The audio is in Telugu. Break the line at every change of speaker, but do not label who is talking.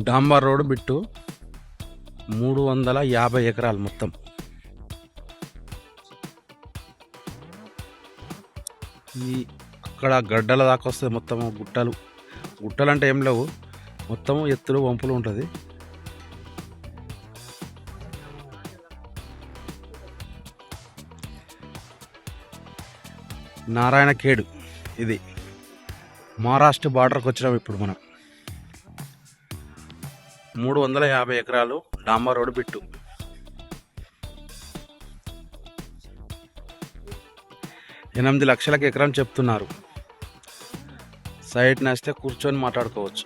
డాంబర్ రోడ్ బిట్టు 350 ఎకరాలు మొత్తం. ఈ అక్కడ గడ్డల దాకా వస్తుంది మొత్తం. గుట్టలు గుట్టలు అంటే ఏం లేవు, మొత్తం ఎత్తులు వంపులు ఉంటుంది. నారాయణ ఖేడ్ ఇది మహారాష్ట్ర బార్డర్కి వచ్చినాం ఇప్పుడు మనం. 350 ఎకరాలు డాంబర్ రోడ్ బిట్టు. 8 లక్షలకు ఎకరం చెప్తున్నారు. సైట్ నచ్చితే కూర్చొని మాట్లాడుకోవచ్చు.